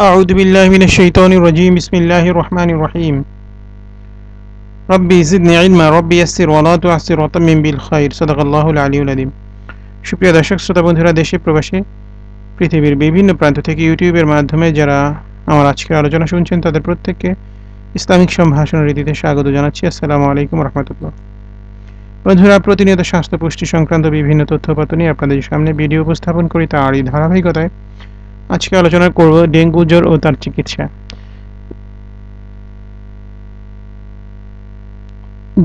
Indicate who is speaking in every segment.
Speaker 1: أعوذ بالله من الشيطان الرجيم بسم الله الرحمن الرحيم ربي زدني علما ربي يسر ولا تعسر وتمم بالخير صدق الله العلي العظيم সুপ্রিয় দর্শক শ্রোতা বন্ধুরা দেশে প্রবাসী পৃথিবীর বিভিন্ন প্রান্ত থেকে ইউটিউবের মাধ্যমে যারা আমার আজকের আলোচনা শুনছেন তাদের প্রত্যেককে ইসলামিক সম্ভাষণ রীতিতে স্বাগত জানাচ্ছি। আসসালামু আলাইকুম রাহমাতুল্লাহ। বন্ধুরা, প্রতিনিয়ত স্বাস্থ্য পুষ্টি সংক্রান্ত বিভিন্ন তথ্যপাত্র নিয়ে আপনাদের সামনে ভিডিও উপস্থাপন করি। তারই ধারাবাহিকতায় আজকে আলোচনা করব ডেঙ্গু জ্বর ও তার চিকিৎসা।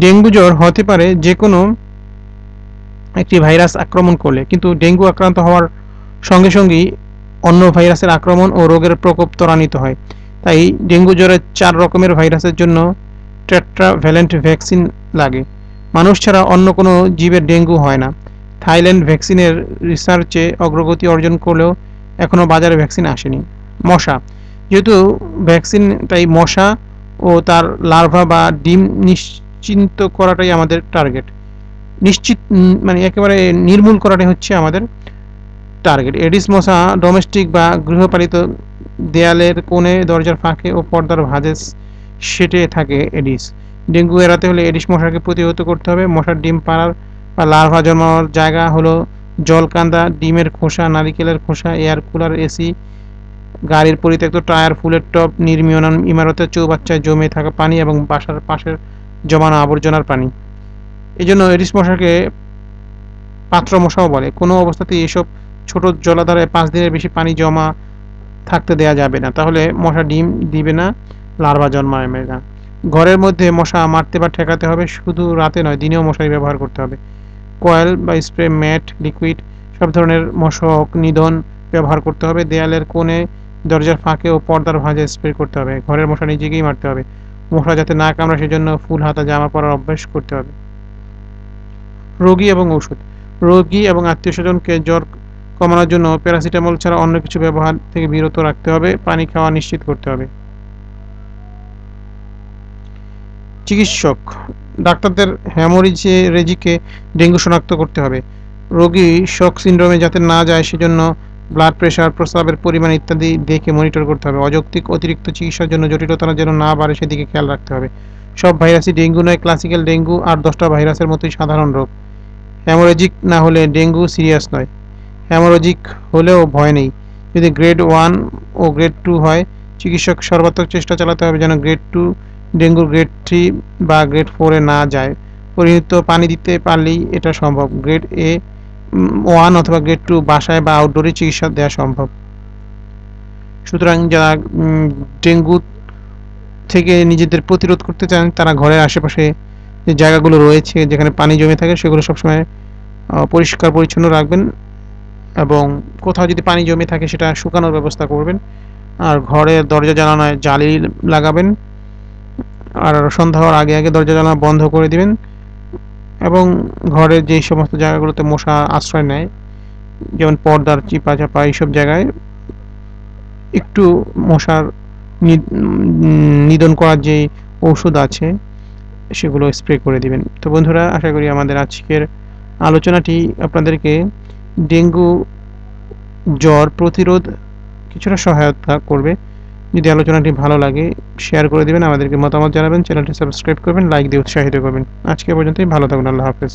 Speaker 1: ডেঙ্গু জ্বর হতে পারে যে কোনো একটি ভাইরাস আক্রমণ করলে, কিন্তু ডেঙ্গু আক্রান্ত হওয়ার সঙ্গে সঙ্গেই অন্য ভাইরাসের আক্রমণ ও রোগের প্রকোপ ত্বরান্বিত হয়। তাই ডেঙ্গু জ্বরের 4 রকমের ভাইরাসের জন্য টেট্রাভ্যালেন্ট ভ্যাকসিন লাগে। মানুষ ছাড়া অন্য কোনো জীবের ডেঙ্গু হয় না। থাইল্যান্ড ভ্যাকসিনের রিসার্চে অগ্রগতি অর্জন করলেও এখনও বাজারে ভ্যাকসিন আসেনি। মশা, যেহেতু ভ্যাকসিন, তাই মশা ও তার লার্ভা বা ডিম নিশ্চিন্ত করাটাই আমাদের টার্গেট। মানে একেবারে নির্মূল করাটাই হচ্ছে আমাদের টার্গেট। এডিস মশা ডোমেস্টিক বা গৃহপালিত, দেয়ালের কোণে, দরজার ফাঁকে ও পর্দার ভাঁজে সেটে থাকে এডিস। ডেঙ্গু এড়াতে হলে এডিস মশাকে প্রতিহত করতে হবে। মশার ডিম পাড়ার বা লার্ভা জন্মানোর জায়গা হলো জলকান্দা, ডিমের খোসা, নারিকেলের খোসা, এয়ার কুলার, এসি, গাড়ির পরিত্যক্ত টায়ার, ফুলের টব, নির্মীয়মান ইমারতের চৌবাচ্চায় জমে থাকা পানি এবং বাসার পাশের জমানো আবর্জনার পানি। এই জন্য এডিস মশাকে পাত্র মশাও বলে। কোনো অবস্থাতেই এসব ছোট জলাধারে 5 দিনের বেশি পানি জমা থাকতে দেওয়া যাবে না, তাহলে মশা ডিম দিবে না, লার্ভা জন্মাবে না। ঘরের মধ্যে মশা মারতে বা ঠেকাতে হবে, শুধু রাতে নয়, দিনেও মশারি ব্যবহার করতে হবে। কয়েল বা স্প্রে, ম্যাট, লিকুইড সব ধরনের মশক নিধন ব্যবহার করতে হবে। দেয়ালের কোণে, দরজার ফাঁকে ও পর্দার ভাঁজে স্প্রে করতে হবে। ঘরের মশা নিজেকেই মারতে হবে। মশা যাতে না কামড়ায় সেজন্য ফুল হাতা জামা পরার অভ্যাস করতে হবে। রোগী এবং ওষুধ। রোগী এবং আত্মীয় স্বজনকে জ্বর কমানোর জন্য প্যারাসিটামল ছাড়া অন্য কিছু ব্যবহার থেকে বিরত রাখতে হবে। পানি খাওয়া নিশ্চিত করতে হবে। চিকিৎসক, ডাক্তারদের হেমোরেজিকে ডেঙ্গু শনাক্ত করতে হবে। রোগী শক সিন্ড্রোমে যাতে না যায় সেজন্য ব্লাড প্রেশার, প্রস্রাবের পরিমাণ ইত্যাদি দেখে মনিটর করতে হবে। অযৌক্তিক অতিরিক্ত চিকিৎসার জন্য জটিলতা যেন না বাড়ে সেদিকে খেয়াল রাখতে হবে। সব ভাইরাসই ডেঙ্গু নয়। ক্লাসিক্যাল ডেঙ্গু আর 10টা ভাইরাসের মতোই সাধারণ রোগ। হেমোরেজিক না হলে ডেঙ্গু সিরিয়াস নয়। হেমোরেজিক হলেও ভয় নেই। যদি গ্রেড 1 ও গ্রেড 2 হয়, চিকিৎসক সর্বাত্মক চেষ্টা চালাতে হবে যেন গ্রেড 2 ডেঙ্গুর গ্রেড 3 বা গ্রেড 4-এ না যায়। পরিমিত পানি দিতে পারলেই এটা সম্ভব। গ্রেড 1 অথবা গ্রেড 2 বাসায় বা আউটডোরে চিকিৎসা দেওয়া সম্ভব। সুতরাং যারা ডেঙ্গু থেকে নিজেদের প্রতিরোধ করতে চান তারা ঘরের আশেপাশে যে জায়গাগুলো রয়েছে যেখানে পানি জমে থাকে সেগুলো সবসময় পরিষ্কার পরিচ্ছন্ন রাখবেন, এবং কোথাও যদি পানি জমে থাকে সেটা শুকানোর ব্যবস্থা করবেন। আর ঘরের দরজা জানালায় জালি লাগাবেন, আর সন্ধ্যা হওয়ার আগে আগে দরজা জানালা বন্ধ করে দিবেন। এবং ঘরের যেই সমস্ত জায়গাগুলোতে মশা আশ্রয় নেয়, যেমন পর্দার চিপা চাপা, এইসব জায়গায় একটু মশার নিধন করার যে ঔষধ আছে সেগুলো স্প্রে করে দিবেন। তো বন্ধুরা, আশা করি আমাদের আজকের আলোচনাটি আপনাদেরকে ডেঙ্গু জ্বর প্রতিরোধ কিছুটা সহায়তা করবে। যদি আলোচনাটি ভালো লাগে শেয়ার করে দিবেন, আমাদেরকে মতামত জানাবেন, চ্যানেলটি সাবস্ক্রাইব করবেন, লাইক দিয়ে উৎসাহিত করবেন। আজকে পর্যন্তই, ভালো থাকুন। আল্লাহ হাফেজ।